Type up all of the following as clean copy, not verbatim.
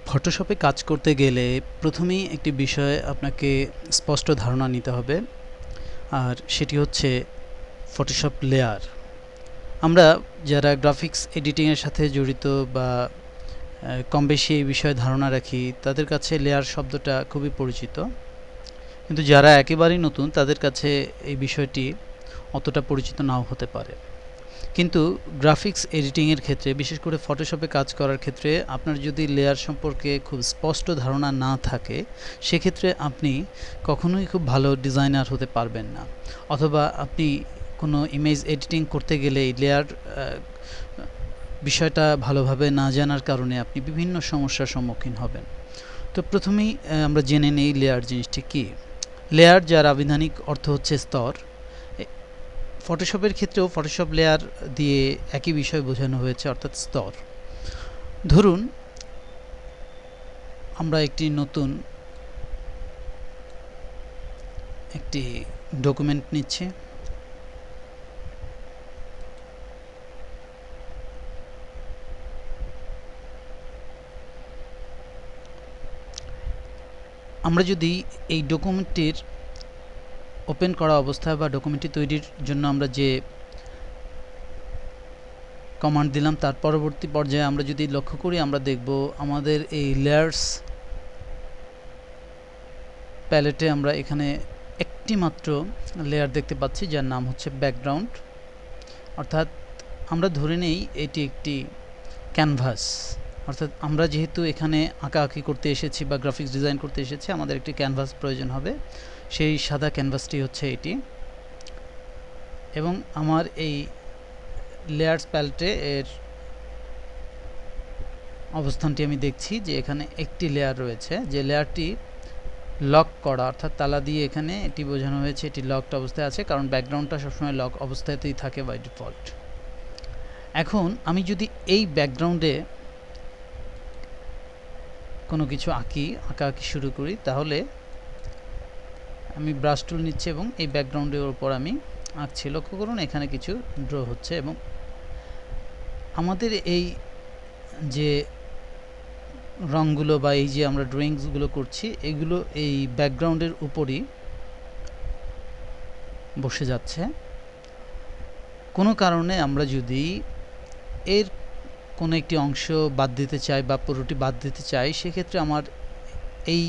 ফটোশপে কাজ করতে গেলে প্রথমেই একটি বিষয়ে আপনাকে স্পষ্ট ধারণা নিতে হবে, আর সেটি হচ্ছে ফটোশপ লেয়ার। আমরা যারা গ্রাফিক্স এডিটিংয়ের সাথে জড়িত বা কম বেশি এই বিষয়ে ধারণা রাখি, তাদের কাছে লেয়ার শব্দটা খুবই পরিচিত, কিন্তু যারা একেবারেই নতুন তাদের কাছে এই বিষয়টি অতটা পরিচিত নাও হতে পারে। কিন্তু গ্রাফিক্স এডিটিংয়ের ক্ষেত্রে, বিশেষ করে ফটোশপে কাজ করার ক্ষেত্রে, আপনার যদি লেয়ার সম্পর্কে খুব স্পষ্ট ধারণা না থাকে, সেক্ষেত্রে আপনি কখনোই খুব ভালো ডিজাইনার হতে পারবেন না, অথবা আপনি কোনো ইমেজ এডিটিং করতে গেলে এই লেয়ার বিষয়টা ভালোভাবে না জানার কারণে আপনি বিভিন্ন সমস্যার সম্মুখীন হবেন। তো প্রথমেই আমরা জেনে নেই লেয়ার জিনিসটি কী। লেয়ার, যার আবিধানিক অর্থ হচ্ছে স্তর। ফটোশপের ক্ষেত্রেও ফটোশপ লেয়ার দিয়ে একই বিষয় বোঝানো হয়েছে, অর্থাৎ স্তর। ধরুন আমরা নতুন একটি ডকুমেন্ট নিচ্ছি। আমরা যদি এই ডকুমেন্টটির ওপেন করা অবস্থায় বা ডকুমেন্টটি তৈরির জন্য আমরা যে কমান্ড দিলাম, তার পরবর্তী পর্যায়ে আমরা যদি লক্ষ্য করি, আমরা দেখব আমাদের এই লেয়ার্স প্যালেটে আমরা এখানে একটি মাত্র লেয়ার দেখতে পাচ্ছি, যার নাম হচ্ছে ব্যাকগ্রাউন্ড। অর্থাৎ আমরা ধরে নেই এটি একটি ক্যানভাস, অর্থাৎ আমরা যেহেতু এখানে আঁকাআঁকি করতে এসেছি বা গ্রাফিক্স ডিজাইন করতে এসেছি, আমাদের একটি ক্যানভাস প্রয়োজন হবে। সেই সাদা ক্যানভাসটি হচ্ছে এটি, এবং আমার এই লেয়ার্স প্যালেটে এর অবস্থানটি আমি দেখছি যে এখানে একটি লেয়ার রয়েছে, যে লেয়ারটি লক করা, অর্থাৎ তালা দিয়ে এখানে এটি বোঝানো হয়েছে এটি লকড অবস্থায় আছে, কারণ ব্যাকগ্রাউন্ডটা সবসময় লক অবস্থাতেই থাকে বাই ডিফল্ট। এখন আমি যদি এই ব্যাকগ্রাউন্ডে কোনো কিছু আঁকাআঁকি শুরু করি, তাহলে আমি ব্রাশ টুল নিচ্ছি এবং এই ব্যাকগ্রাউন্ডের উপর আমি আঁকছি। লক্ষ্য করুন এখানে কিছু ড্র হচ্ছে, এবং আমাদের এই যে রঙগুলো বা এই যে আমরা ড্রয়িংসগুলো করছি, এগুলো এই ব্যাকগ্রাউন্ডের উপরই বসে যাচ্ছে। কোনো কারণে আমরা যদি এর কোনো একটি অংশ বাদ দিতে চাই বা পুরোটি বাদ দিতে চাই, সেক্ষেত্রে আমার এই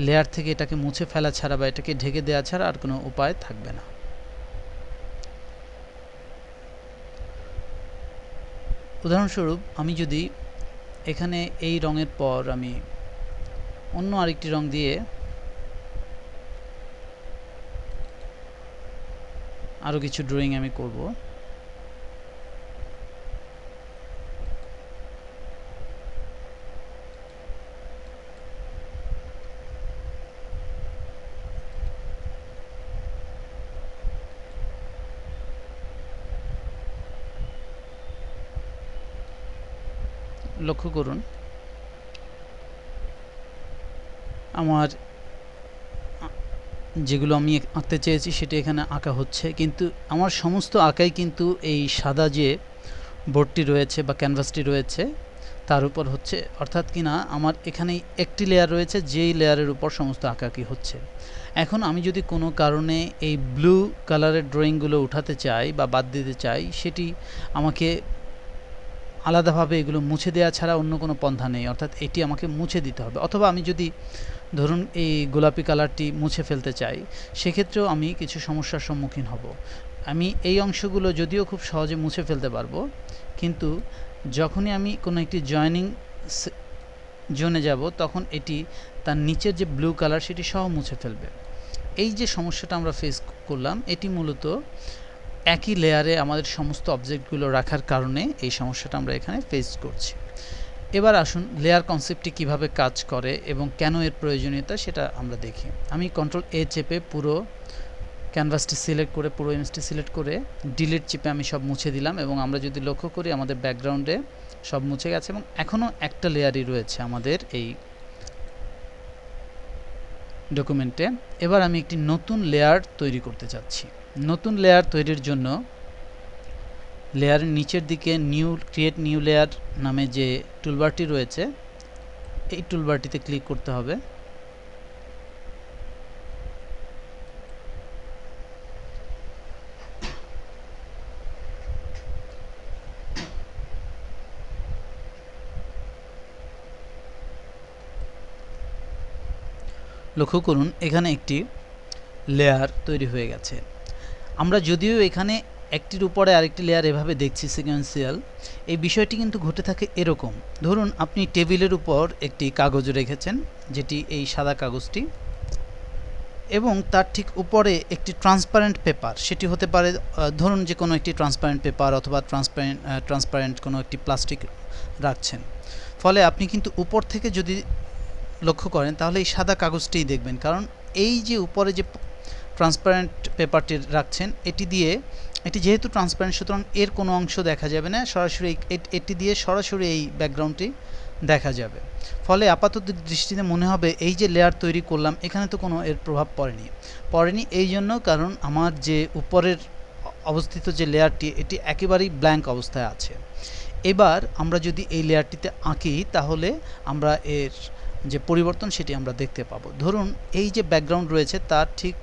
লেয়ার থেকে এটাকে মুছে ফেলা ছাড়া বা এটাকে ঢেকে দেওয়া ছাড়া আর কোনো উপায় থাকবে না। উদাহরণস্বরূপ, আমি যদি এখানে এই রঙের পর আমি অন্য আরেকটি রং দিয়ে আরও কিছু ড্রয়িং আমি করব, লক্ষ্য করুন আমার যেগুলো আমি আঁকতে চেয়েছি সেটা এখানে আঁকা হচ্ছে, কিন্তু আমার সমস্ত আঁকাই কিন্তু এই সাদা যে বোর্ডটি রয়েছে বা ক্যানভাসটি রয়েছে তার উপর হচ্ছে, অর্থাৎ কিনা আমার এখানে একটি লেয়ার রয়েছে যেই লেয়ারের উপর সমস্ত আঁকাআঁকি হচ্ছে। এখন আমি যদি কোনো কারণে এই ব্লু কালারের ড্রয়িংগুলো উঠাতে চাই বা বাদ দিতে চাই, সেটি আমাকে আলাদাভাবে এগুলো মুছে দেওয়া ছাড়া অন্য কোনো পন্থা নেই, অর্থাৎ এটি আমাকে মুছে দিতে হবে। অথবা আমি যদি ধরুন এই গোলাপি কালারটি মুছে ফেলতে চাই, সেক্ষেত্রেও আমি কিছু সমস্যার সম্মুখীন হব। আমি এই অংশগুলো যদিও খুব সহজে মুছে ফেলতে পারবো, কিন্তু যখনই আমি কোনো একটি জয়েনিং জোনে যাব, তখন এটি তার নিচের যে ব্লু কালার সেটি সহ মুছে ফেলবে। এই যে সমস্যাটা আমরা ফেস করলাম, এটি মূলত একই লেয়ারে আমাদের সমস্ত অবজেক্টগুলো রাখার কারণে এই সমস্যাটা আমরা এখানে ফেস করছি। এবার আসুন লেয়ার কনসেপ্টটি কিভাবে কাজ করে এবং কেন এর প্রয়োজনীয়তা সেটা আমরা দেখি। আমি কন্ট্রোল এ চেপে পুরো ক্যানভাসটি সিলেক্ট করে, পুরো ইমেজটি সিলেক্ট করে ডিলিট চেপে আমি সব মুছে দিলাম, এবং আমরা যদি লক্ষ্য করি আমাদের ব্যাকগ্রাউন্ডে সব মুছে গেছে এবং এখনও একটা লেয়ারই রয়েছে আমাদের এই ডকুমেন্টে। এবার আমি একটি নতুন লেয়ার তৈরি করতে চাচ্ছি। নতুন লেয়ার তৈরির জন্য লেয়ারের নিচের দিকে ক্রিয়েট নিউ লেয়ার নামে যে টুলবারটি রয়েছে, এই টুলবারটিতে ক্লিক করতে হবে। লক্ষ্য করুন এখানে একটি লেয়ার তৈরি হয়ে গেছে। আমরা যদিও এখানে একটির উপরে আরেকটি লেয়ার এভাবে দেখছি সিকোয়েন্সিয়াল, এই বিষয়টি কিন্তু ঘটে থাকে এরকম। ধরুন আপনি টেবিলের উপর একটি কাগজ রেখেছেন, যেটি এই সাদা কাগজটি, এবং তার ঠিক উপরে একটি ট্রান্সপারেন্ট পেপার, সেটি হতে পারে ধরুন যে কোনো একটি ট্রান্সপারেন্ট পেপার অথবা ট্রান্সপারেন্ট কোনো একটি প্লাস্টিক রাখছেন। ফলে আপনি কিন্তু উপর থেকে যদি লক্ষ্য করেন তাহলে এই সাদা কাগজটিই দেখবেন, কারণ এই যে উপরে যে ট্রান্সপারেন্ট পেপারটি রাখছেন এটি যেহেতু ট্রান্সপারেন্ট, সুতরাং এর কোনো অংশ দেখা যাবে না, সরাসরি এটি দিয়ে সরাসরি এই ব্যাকগ্রাউন্ডটি দেখা যাবে। ফলে আপাতত দৃষ্টিতে মনে হবে এই যে লেয়ার তৈরি করলাম এখানে তো কোনো এর প্রভাব পড়েনি এই জন্য, কারণ আমার যে উপরের অবস্থিত যে লেয়ারটি এটি একেবারেই ব্ল্যাঙ্ক অবস্থায় আছে। এবার আমরা যদি এই লেয়ারটিতে আঁকি তাহলে আমরা এর যে পরিবর্তন সেটি আমরা দেখতে পাবো। ধরুন এই যে ব্যাকগ্রাউন্ড রয়েছে তার ঠিক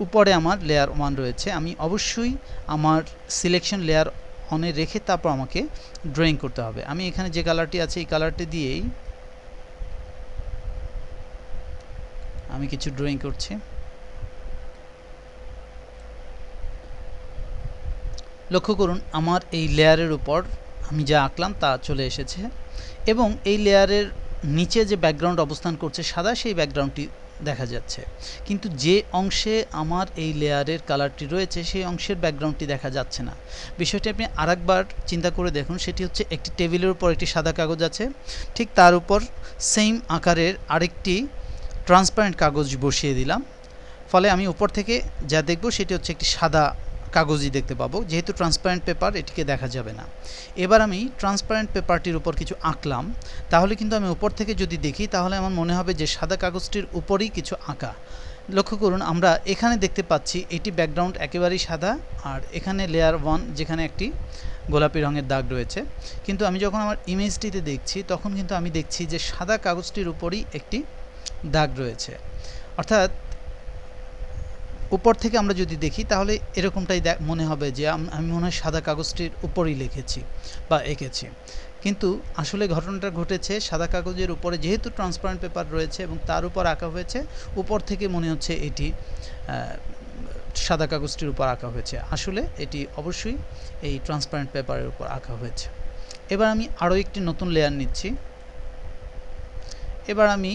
উপরে আমার লেয়ার 1 রয়েছে, আমি অবশ্যই আমার সিলেকশন লেয়ার অনে রেখে তারপর আমাকে ড্রয়িং করতে হবে। আমি এখানে যে কালারটি আছে এই কালারটি দিয়েই আমি কিছু ড্রয়িং করছি। লক্ষ্য করুন আমার এই লেয়ারের উপর আমি যা আঁকলাম তা চলে এসেছে, এবং এই লেয়ারের নিচে যে ব্যাকগ্রাউন্ড অবস্থান করছে সাদা, সেই ব্যাকগ্রাউন্ডটি দেখা যাচ্ছে, কিন্তু যে অংশে আমার এই লেয়ারের কালারটি রয়েছে সেই অংশের ব্যাকগ্রাউন্ডটি দেখা যাচ্ছে না। বিষয়টি আপনি আরেকবার চিন্তা করে দেখুন, সেটি হচ্ছে একটি টেবিলের উপর একটি সাদা কাগজ আছে, ঠিক তার উপর সেম আকারের আরেকটি ট্রান্সপারেন্ট কাগজ বসিয়ে দিলাম, ফলে আমি উপর থেকে যা দেখব সেটি হচ্ছে একটি সাদা কাগজই দেখতে পাবো, যেহেতু ট্রান্সপারেন্ট পেপার এটিকে দেখা যাবে না। এবার আমি ট্রান্সপারেন্ট পেপারটির উপর কিছু আঁকলাম, তাহলে কিন্তু আমি উপর থেকে যদি দেখি তাহলে আমার মনে হবে যে সাদা কাগজটির উপরেই কিছু আঁকা। লক্ষ্য করুন আমরা এখানে দেখতে পাচ্ছি এটি ব্যাকগ্রাউন্ড একেবারেই সাদা, আর এখানে লেয়ার 1 যেখানে একটি গোলাপি রঙের দাগ রয়েছে, কিন্তু আমি যখন আমার ইমেজটিতে দেখছি তখন কিন্তু আমি দেখছি যে সাদা কাগজটির উপরেই একটি দাগ রয়েছে। অর্থাৎ উপর থেকে আমরা যদি দেখি তাহলে এরকমটাই মনে হবে যে আমি মনে হয় সাদা কাগজটির উপরেই লিখেছি বা এঁকেছি, কিন্তু আসলে ঘটনাটা ঘটেছে সাদা কাগজের উপরে যেহেতু ট্রান্সপারেন্ট পেপার রয়েছে এবং তার উপর আঁকা হয়েছে, উপর থেকে মনে হচ্ছে এটি সাদা কাগজটির উপর আঁকা হয়েছে, আসলে এটি অবশ্যই এই ট্রান্সপারেন্ট পেপারের উপর আঁকা হয়েছে। এবার আমি আরও একটি নতুন লেয়ার নিচ্ছি, এবার আমি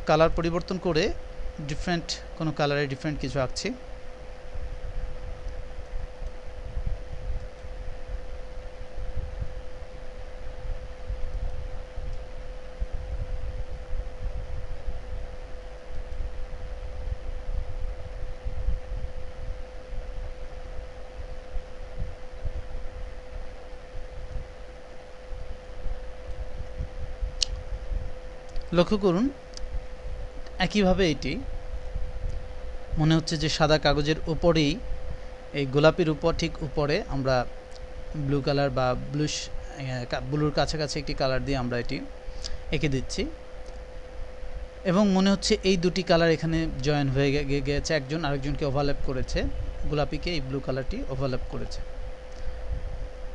কালার পরিবর্তন করে ডিফারেন্ট কোনো কালারে ডিফারেন্ট কিছু আঁকছি। লক্ষ্য করুন একইভাবে এটি মনে হচ্ছে যে সাদা কাগজের উপরেই এই গোলাপির উপর ঠিক উপরে আমরা ব্লু কালার বা ব্লুর কাছাকাছি একটি কালার দিয়ে আমরা এটি এঁকে দিচ্ছি, এবং মনে হচ্ছে এই দুটি কালার এখানে জয়েন হয়ে গেছে, একজন আরেকজনকে ওভারল্যাপ করেছে, গোলাপিকে এই ব্লু কালারটি ওভারল্যাপ করেছে।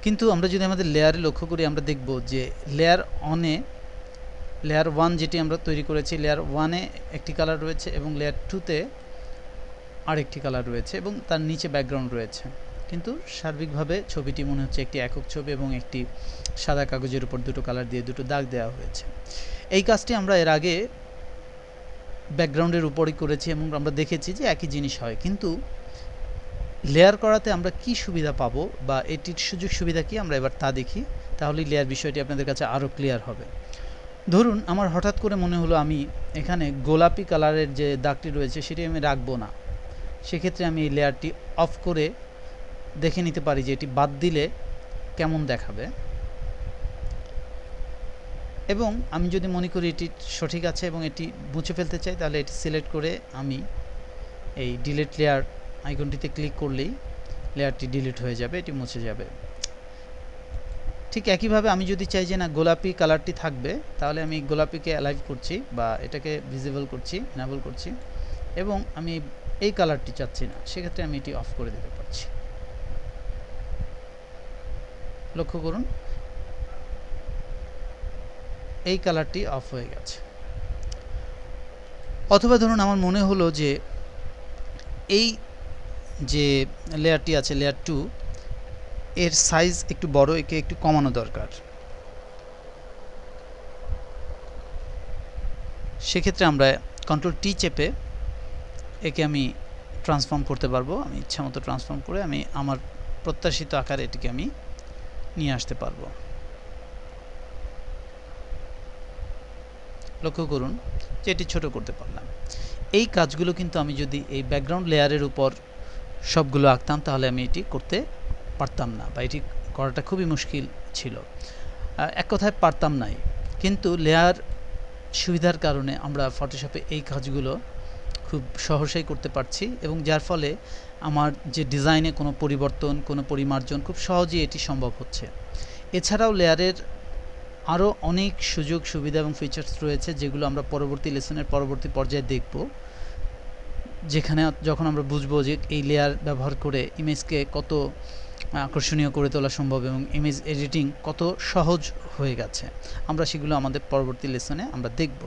কিন্তু আমরা যদি আমাদের লেয়ারে লক্ষ্য করি আমরা দেখব যে লেয়ার 1 যেটি আমরা তৈরি করেছি, লেয়ার 1-এ একটি কালার রয়েছে এবং লেয়ার 2-তে আরেকটি কালার রয়েছে এবং তার নিচে ব্যাকগ্রাউন্ড রয়েছে, কিন্তু সার্বিকভাবে ছবিটি মনে হচ্ছে একটি একক ছবি এবং একটি সাদা কাগজের উপর দুটো কালার দিয়ে দুটো দাগ দেওয়া হয়েছে। এই কাজটি আমরা এর আগে ব্যাকগ্রাউন্ডের উপরই করেছি এবং আমরা দেখেছি যে একই জিনিস হয়, কিন্তু লেয়ার করাতে আমরা কি সুবিধা পাবো বা এটির সুযোগ সুবিধা কি আমরা এবার তা দেখি, তাহলে লেয়ার বিষয়টি আপনাদের কাছে আরও ক্লিয়ার হবে। ধরুন আমার হঠাৎ করে মনে হলো আমি এখানে গোলাপি কালারের যে দাগটি রয়েছে সেটি আমি রাখবো না, সেক্ষেত্রে আমি এই লেয়ারটি অফ করে দেখে নিতে পারি যে এটি বাদ দিলে কেমন দেখাবে, এবং আমি যদি মনে করি এটি সঠিক আছে এবং এটি মুছে ফেলতে চাই তাহলে এটি সিলেক্ট করে আমি এই ডিলিট লেয়ার আইকনটিতে ক্লিক করলেই লেয়ারটি ডিলিট হয়ে যাবে, এটি মুছে যাবে। ঠিক একইভাবে আমি যদি চাই যে না গোলাপি কালারটি থাকবে, তাহলে আমি গোলাপিকে অ্যালাইভ করছি বা এটাকে ভিজিবল করছি, এনাবল করছি, এবং আমি এই কালারটি চাচ্ছি না, সেক্ষেত্রে আমি এটি অফ করে দিতে পারছি। লক্ষ্য করুন এই কালারটি অফ হয়ে গেছে। অথবা ধরুন আমার মনে হলো যে এই যে লেয়ারটি আছে লেয়ার 2 এর সাইজ একটু বড়, একে একটু কমানো দরকার। সেক্ষেত্রে আমরা কন্ট্রোল টি চেপে একে আমি ট্রান্সফর্ম করতে পারবো। আমি ইচ্ছামতো ট্রান্সফর্ম করে আমি আমার প্রত্যাশিত আকারে এটিকে আমি নিয়ে আসতে পারবো। লক্ষ্য করুন যে এটি ছোট করতে পারলাম। এই কাজগুলো কিন্তু আমি যদি এই ব্যাকগ্রাউন্ড লেয়ারের উপর সবগুলো আঁকতাম তাহলে আমি এটি করতে পারতাম না, বা এটি করাটা খুবই মুশকিল ছিল। এক কথায় পারতাম নাই, কিন্তু লেয়ার সুবিধার কারণে আমরা ফটোশপে এই কাজগুলো খুব সহজেই করতে পারছি, এবং যার ফলে আমার যে ডিজাইনে কোনো পরিবর্তন, কোনো পরিমার্জন খুব সহজেই এটি সম্ভব হচ্ছে। এছাড়াও লেয়ারের আরও অনেক সুযোগ সুবিধা এবং ফিচার্স রয়েছে, যেগুলো আমরা পরবর্তী লেসনের পরবর্তী পর্যায়ে দেখব, যেখানে যখন আমরা বুঝবো যে এই লেয়ার ব্যবহার করে ইমেজকে কত আকর্ষণীয় করে তোলা সম্ভব এবং ইমেজ এডিটিং কত সহজ হয়ে গেছে। আমরা সেগুলো আমাদের পরবর্তী লেসনে আমরা দেখব।